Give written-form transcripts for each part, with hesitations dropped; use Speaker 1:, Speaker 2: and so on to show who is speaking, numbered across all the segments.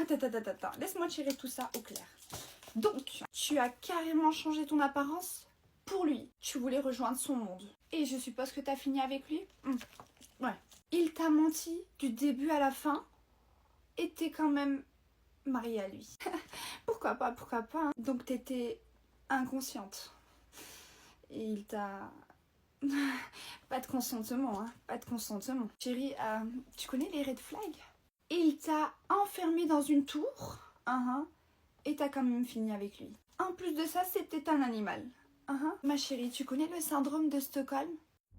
Speaker 1: Attends, laisse-moi tirer tout ça au clair. Donc, tu as carrément changé ton apparence pour lui. Tu voulais rejoindre son monde. Et je suppose que t'as fini avec lui? Ouais. Il t'a menti du début à la fin et t'es quand même mariée à lui. Pourquoi pas, hein. Donc t'étais inconsciente. Et il t'a... Pas de consentement, hein. Pas de consentement. Chérie, tu connais les red flags? Il t'a enfermé dans une tour, et t'as quand même fini avec lui. En plus de ça, c'était un animal. Ma chérie, tu connais le syndrome de Stockholm?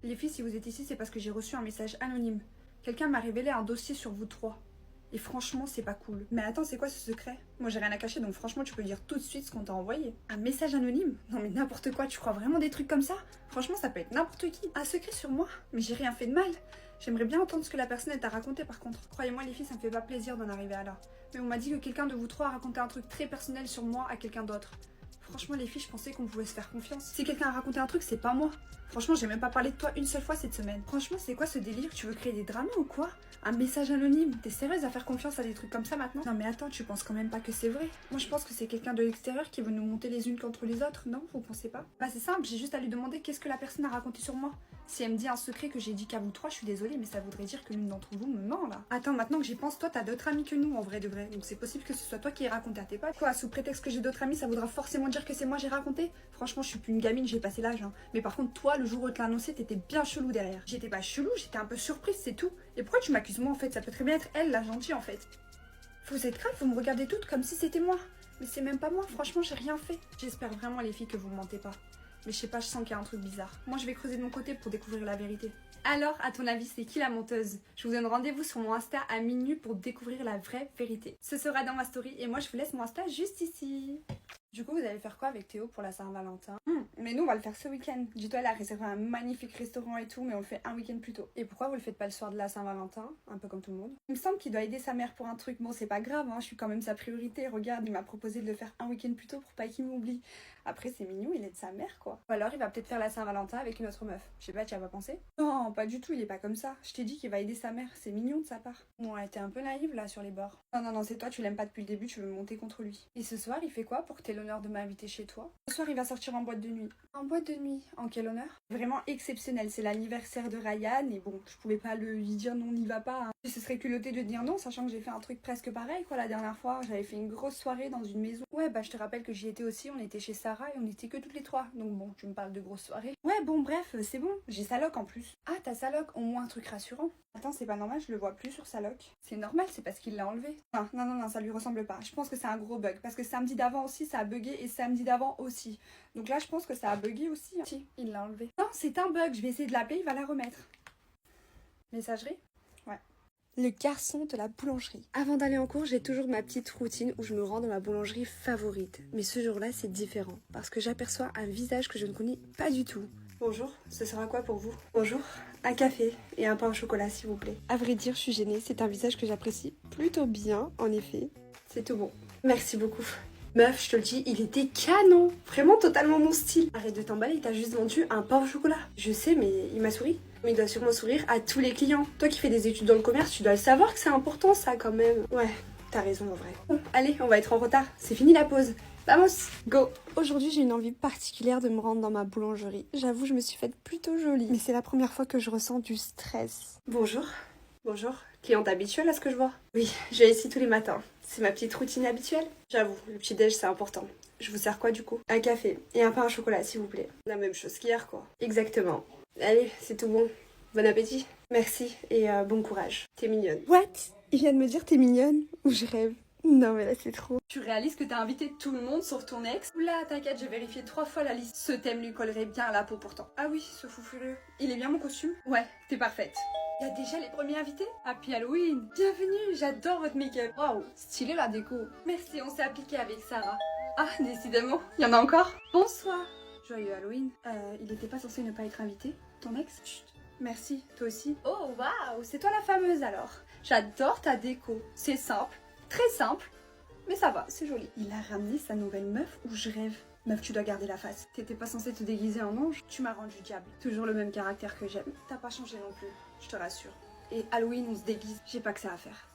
Speaker 1: Les filles, si vous êtes ici, c'est parce que j'ai reçu un message anonyme. Quelqu'un m'a révélé un dossier sur vous trois. Et franchement, c'est pas cool. Mais attends, c'est quoi ce secret? Moi, j'ai rien à cacher, donc franchement, tu peux dire tout de suite ce qu'on t'a envoyé. Un message anonyme? Non mais n'importe quoi, tu crois vraiment des trucs comme ça? Franchement, ça peut être n'importe qui. Un secret sur moi? Mais j'ai rien fait de mal. J'aimerais bien entendre ce que la personne elle t'a raconté par contre. Croyez-moi les filles, ça me fait pas plaisir d'en arriver à là. Mais on m'a dit que quelqu'un de vous trois a raconté un truc très personnel sur moi à quelqu'un d'autre. Franchement les filles, je pensais qu'on pouvait se faire confiance. Si quelqu'un a raconté un truc, c'est pas moi. Franchement, j'ai même pas parlé de toi une seule fois cette semaine. Franchement, c'est quoi ce délire? Tu veux créer des dramas ou quoi? Un message anonyme? T'es sérieuse à faire confiance à des trucs comme ça maintenant? Non mais attends, tu penses quand même pas que c'est vrai? Moi je pense que c'est quelqu'un de l'extérieur qui veut nous monter les unes contre les autres, non? Vous pensez pas? Bah c'est simple, j'ai juste à lui demander qu'est-ce que la personne a raconté sur moi. Si elle me dit un secret que j'ai dit qu'à vous trois, je suis désolée, mais ça voudrait dire que l'une d'entre vous me ment là. Attends, maintenant que j'y pense, toi t'as d'autres amis que nous en vrai de vrai. Donc c'est possible que ce soit toi qui aies raconté à tes potes. Quoi, sous prétexte que j'ai d'autres amis, ça voudra forcément dire que c'est moi j'ai raconté? Franchement, je suis plus une gamine, j'ai passé l'âge. Mais par contre, toi, le jour où tu l'as annoncé, t'étais bien chelou derrière. J'étais pas chelou, j'étais un peu surprise, c'est tout. Et pourquoi tu m'accuses moi en fait? Ça peut très bien être elle, la gentille en fait. Vous êtes grave, vous me regardez toutes comme si c'était moi. Mais c'est même pas moi, franchement, j'ai rien fait. J'espère vraiment les filles que vous mentez pas. Mais je sais pas, je sens qu'il y a un truc bizarre. Moi, je vais creuser de mon côté pour découvrir la vérité. Alors, à ton avis, c'est qui la menteuse? Je vous donne rendez-vous sur mon Insta à minuit pour découvrir la vraie vérité. Ce sera dans ma story et moi, je vous laisse mon Insta juste ici. Du coup, vous allez faire quoi avec Théo pour la Saint-Valentin? Mais nous, on va le faire ce week-end. Dis-toi, elle a réservé un magnifique restaurant et tout, mais on le fait un week-end plus tôt. Et pourquoi vous le faites pas le soir de la Saint-Valentin? Un peu comme tout le monde. Il me semble qu'il doit aider sa mère pour un truc. Bon, c'est pas grave, hein, je suis quand même sa priorité. Regarde, il m'a proposé de le faire un week-end plus tôt pour pas qu'il m'oublie. Après, c'est mignon, il aide sa mère, quoi. Ou alors, il va peut-être faire la Saint-Valentin avec une autre meuf. Je sais pas, tu y as pas pensé? Non, pas du tout, il est pas comme ça. Je t'ai dit qu'il va aider sa mère. C'est mignon de sa part. Ouais, t'es un peu naïve là sur les bords. Non, c'est toi, tu l'aimes pas depuis le début, tu veux me monter contre lui. Et ce soir, il fait quoi pour que t'aies l'honneur de m'inviter chez toi? Ce soir, il va sortir en boîte de nuit. En boîte de nuit? En quel honneur? Vraiment exceptionnel, c'est l'anniversaire de Ryan et bon, je pouvais pas lui dire non, n'y va pas. Hein. Ce serait culotté de dire non, sachant que j'ai fait un truc presque pareil quoi la dernière fois. J'avais fait une grosse soirée dans une maison. Ouais, bah je te rappelle que j'y étais aussi, on était chez Sarah et on était que toutes les trois. Donc bon, tu me parles de grosse soirée. Ouais, bon, bref, c'est bon, j'ai sa loc en plus. Ah, t'as sa loc, au moins un truc rassurant. Attends, c'est pas normal, je le vois plus sur sa loc. C'est normal, c'est parce qu'il l'a enlevé. Non, ça lui ressemble pas. Je pense que c'est un gros bug. Parce que samedi d'avant aussi, ça a bugué et samedi d'avant aussi. Donc là, je pense que ça a bugué aussi. Hein. Si, il l'a enlevé. Non, c'est un bug, je vais essayer de l'appeler, il va la remettre. Messagerie? Ouais. Le garçon de la boulangerie. Avant d'aller en cours, j'ai toujours ma petite routine où je me rends dans ma boulangerie favorite. Mais ce jour-là, c'est différent. Parce que j'aperçois un visage que je ne connais pas du tout. Bonjour, ce sera quoi pour vous? Bonjour, un café et un pain au chocolat s'il vous plaît. À vrai dire, je suis gênée, c'est un visage que j'apprécie plutôt bien, en effet. C'est tout bon. Merci beaucoup. Meuf, je te le dis, il était canon. Vraiment totalement mon style. Arrête de t'emballer, il t'a juste vendu un pain au chocolat. Je sais, mais il m'a souri. Mais il doit sûrement sourire à tous les clients. Toi qui fais des études dans le commerce, tu dois le savoir que c'est important ça quand même. Ouais, t'as raison en vrai. Bon, allez, on va être en retard. C'est fini la pause. Vamos, go! Aujourd'hui, j'ai une envie particulière de me rendre dans ma boulangerie. J'avoue, je me suis faite plutôt jolie. Mais c'est la première fois que je ressens du stress. Bonjour. Bonjour. Cliente habituelle à ce que je vois? Oui, je viens ici tous les matins. C'est ma petite routine habituelle. J'avoue, le petit-déj, c'est important. Je vous sers quoi du coup? Un café et un pain au chocolat, s'il vous plaît. La même chose qu'hier, quoi. Exactement. Allez, c'est tout bon. Bon appétit. Merci et bon courage. T'es mignonne. What? Il vient de me dire t'es mignonne? Ou je rêve? Non mais là c'est trop. Tu réalises que t'as invité tout le monde sauf ton ex? Oula, t'inquiète, j'ai vérifié 3 fois la liste. Ce thème lui collerait bien à la peau pourtant. Ah oui, ce fou furieux. Il est bien mon costume? Ouais, t'es parfaite. Il y a déjà les premiers invités? Happy Halloween. Bienvenue, j'adore votre make-up. Waouh, stylé la déco. Merci, on s'est appliqué avec Sarah. Ah, décidément, il y en a encore. Bonsoir. Joyeux Halloween. Il était pas censé ne pas être invité? Ton ex? Chut. Merci, toi aussi. Oh waouh, c'est toi la fameuse alors. J'adore ta déco. C'est simple. Très simple, mais ça va, c'est joli. Il a ramené sa nouvelle meuf ou je rêve? Meuf, tu dois garder la face. T'étais pas censée te déguiser en ange? Tu m'as rendu diable. Toujours le même caractère que j'aime. T'as pas changé non plus, je te rassure. Et Halloween, on se déguise. J'ai pas que ça à faire.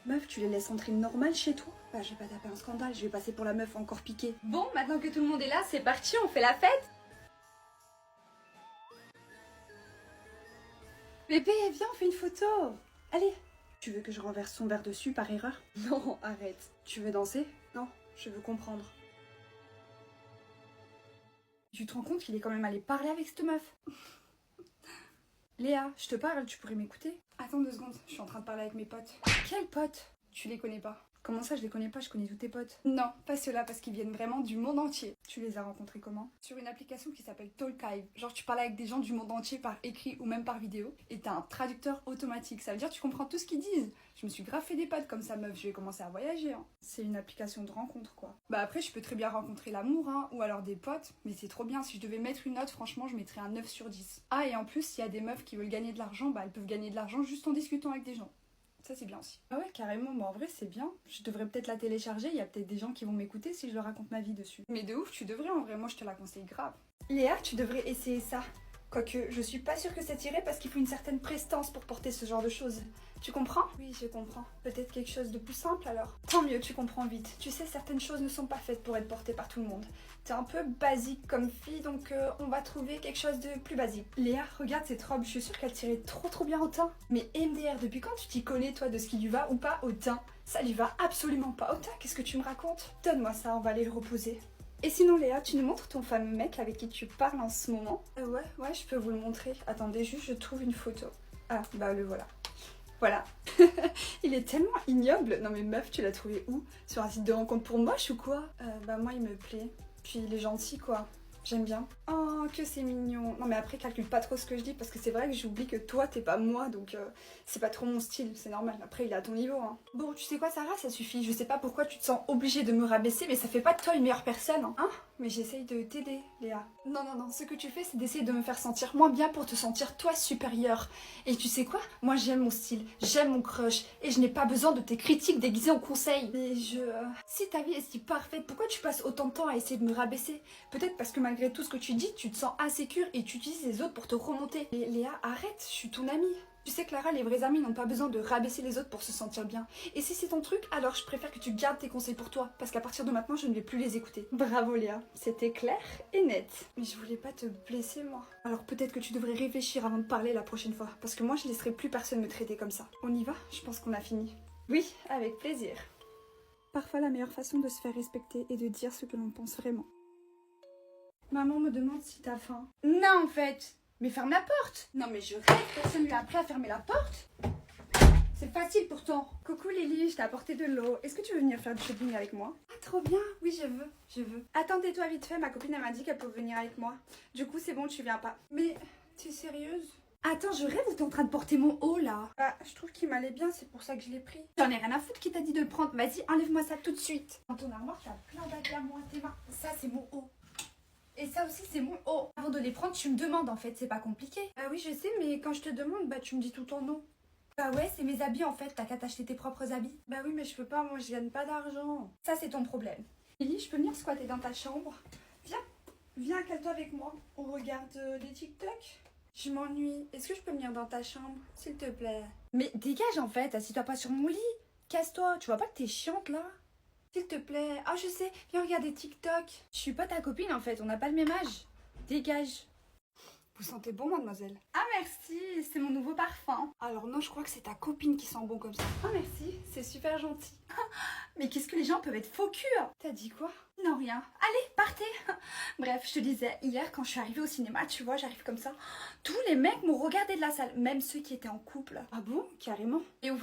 Speaker 1: Meuf, tu les laisses entrer normal chez toi? Bah, je vais pas taper un scandale, je vais passer pour la meuf encore piquée. Bon, maintenant que tout le monde est là, c'est parti, on fait la fête. Bébé, viens, on fait une photo. Allez. Tu veux que je renverse son verre dessus par erreur? Non, arrête. Tu veux danser? Non, je veux comprendre. Tu te rends compte qu'il est quand même allé parler avec cette meuf? Léa, je te parle, tu pourrais m'écouter? Attends 2 secondes, je suis en train de parler avec mes potes. Quels potes? Tu les connais pas. Comment ça, je les connais pas? Je connais tous tes potes. Non, pas ceux-là, parce qu'ils viennent vraiment du monde entier. Tu les as rencontrés comment? Sur une application qui s'appelle Talkive. Genre, tu parles avec des gens du monde entier par écrit ou même par vidéo. Et t'as un traducteur automatique. Ça veut dire que tu comprends tout ce qu'ils disent. Je me suis grave fait des potes comme ça, meuf. Je vais commencer à voyager. Hein. C'est une application de rencontre, quoi. Bah après, je peux très bien rencontrer l'amour, hein, ou alors des potes. Mais c'est trop bien. Si je devais mettre une note, franchement, je mettrais un 9 sur 10. Ah, et en plus, s'il y a des meufs qui veulent gagner de l'argent, bah elles peuvent gagner de l'argent juste en discutant avec des gens. Ça c'est bien aussi. Ah ouais, carrément, mais en vrai c'est bien. Je devrais peut-être la télécharger, il y a peut-être des gens qui vont m'écouter si je leur raconte ma vie dessus. Mais de ouf, tu devrais en vrai, moi je te la conseille grave. Léa, tu devrais essayer ça. Quoique, je suis pas sûre que c'est tiré parce qu'il faut une certaine prestance pour porter ce genre de choses. Tu comprends? Oui, je comprends. Peut-être quelque chose de plus simple alors. Tant mieux, tu comprends vite. Tu sais, certaines choses ne sont pas faites pour être portées par tout le monde. T'es un peu basique comme fille, donc on va trouver quelque chose de plus basique. Léa, regarde cette robe, je suis sûre qu'elle tirait trop bien au teint. Mais MDR, depuis quand tu t'y connais toi de ce qui lui va ou pas au teint? Ça lui va absolument pas au teint, qu'est-ce que tu me racontes? Donne-moi ça, on va aller le reposer. Et sinon Léa, tu nous montres ton fameux mec avec qui tu parles en ce moment? Ouais, je peux vous le montrer. Attendez, juste je trouve une photo. Ah, bah le voilà. Voilà. Il est tellement ignoble. Non mais meuf, tu l'as trouvé où? Sur un site de rencontre pour moche ou quoi? Bah moi il me plaît. Puis il est gentil quoi. J'aime bien. Oh, que c'est mignon. Non mais après, calcule pas trop ce que je dis parce que c'est vrai que j'oublie que toi, t'es pas moi, donc c'est pas trop mon style, c'est normal. Après, il est à ton niveau, hein. Bon, tu sais quoi, Sarah, ça suffit. Je sais pas pourquoi tu te sens obligée de me rabaisser, mais ça fait pas de toi une meilleure personne, hein. Mais j'essaye de t'aider, Léa. Non, ce que tu fais, c'est d'essayer de me faire sentir moins bien pour te sentir toi supérieure. Et tu sais quoi? Moi, j'aime mon style, j'aime mon crush, et je n'ai pas besoin de tes critiques déguisées en conseils. Mais si ta vie est si parfaite, pourquoi tu passes autant de temps à essayer de me rabaisser? Peut-être parce que malgré tout ce que tu dis, tu te sens insécure et tu utilises les autres pour te remonter. Et Léa, arrête, je suis ton amie. Tu sais Clara, les vrais amis n'ont pas besoin de rabaisser les autres pour se sentir bien. Et si c'est ton truc, alors je préfère que tu gardes tes conseils pour toi, parce qu'à partir de maintenant, je ne vais plus les écouter. Bravo Léa, c'était clair et net. Mais je voulais pas te blesser moi. Alors peut-être que tu devrais réfléchir avant de parler la prochaine fois, parce que moi je laisserai plus personne me traiter comme ça. On y va? Je pense qu'on a fini. Oui, avec plaisir. Parfois la meilleure façon de se faire respecter est de dire ce que l'on pense vraiment. Maman me demande si t'as faim. Non en fait. Mais ferme la porte. Non mais je rêve, personne t'a appris à fermer la porte. C'est facile pourtant. Coucou Lily, je t'ai apporté de l'eau. Est-ce que tu veux venir faire du shopping avec moi? Ah trop bien, oui je veux. Attendez-toi vite fait, ma copine elle m'a dit qu'elle peut venir avec moi. Du coup c'est bon, tu viens pas. Mais t'es sérieuse? Attends, je rêve ou t'es en train de porter mon haut là? Bah je trouve qu'il m'allait bien, c'est pour ça que je l'ai pris. J'en ai rien à foutre qui t'a dit de le prendre, vas-y enlève-moi ça tout de suite. Dans ton armoire t'as plein d'habits à moi, tes mains. Ça c'est mon haut. Et ça aussi c'est mon haut. Avant de les prendre tu me demandes en fait, c'est pas compliqué. Bah oui je sais mais quand je te demande bah tu me dis tout ton nom. Bah ouais c'est mes habits en fait, t'as qu'à t'acheter tes propres habits. Bah oui mais je peux pas, moi je gagne pas d'argent. Ça c'est ton problème. Lily je peux venir squatter dans ta chambre? Viens cale-toi avec moi. On regarde des TikTok. Je m'ennuie. Est-ce que je peux venir dans ta chambre s'il te plaît? Mais dégage en fait, assis-toi pas sur mon lit. Casse-toi, tu vois pas que t'es chiante là? S'il te plaît. Ah, je sais, viens regarder TikTok. Je suis pas ta copine en fait, on n'a pas le même âge. Dégage. Vous sentez bon, mademoiselle? Ah, merci, c'est mon nouveau parfum. Alors, non, je crois que c'est ta copine qui sent bon comme ça. Ah, merci, c'est super gentil. Mais qu'est-ce que les gens peuvent être faux cul? T'as dit quoi? Non, rien. Allez, partez. Bref, je te disais, hier, quand je suis arrivée au cinéma, tu vois, j'arrive comme ça. Tous les mecs m'ont regardé de la salle, même ceux qui étaient en couple. Ah bon? Carrément. Et ouais,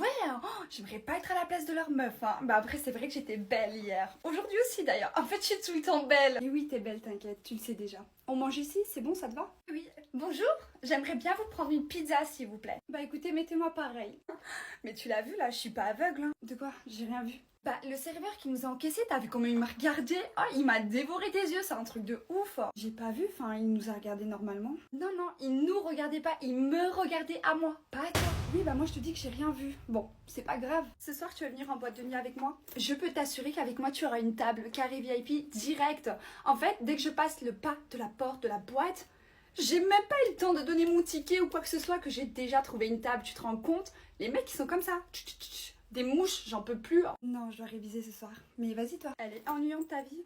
Speaker 1: j'aimerais pas être à la place de leur meuf, hein. Bah après, c'est vrai que j'étais belle hier. Aujourd'hui aussi, d'ailleurs. En fait, je suis tout le temps belle. Et oui, t'es belle, t'inquiète, tu le sais déjà. On mange ici, c'est bon, ça te va? Oui. Bonjour, j'aimerais bien vous prendre une pizza, s'il vous plaît. Bah écoutez, mettez-moi pareil. Mais tu l'as vu, là, je suis pas aveugle, hein. De quoi? J'ai rien vu. Bah, le serveur qui nous a encaissé, t'as vu comment il m'a regardé? Oh, il m'a dévoré des yeux, c'est un truc de ouf. J'ai pas vu, enfin, il nous a regardé normalement. Non, il nous regardait pas, il me regardait à moi, pas à toi. Oui, bah moi je te dis que j'ai rien vu. Bon, c'est pas grave. Ce soir, tu vas venir en boîte de nuit avec moi? Je peux t'assurer qu'avec moi, tu auras une table carré VIP direct. En fait, dès que je passe le pas de la porte de la boîte, j'ai même pas eu le temps de donner mon ticket ou quoi que ce soit que j'ai déjà trouvé une table, tu te rends compte? Les mecs, ils sont comme ça. Des mouches, j'en peux plus. Non, je dois réviser ce soir. Mais vas-y toi. Elle est ennuyante ta vie.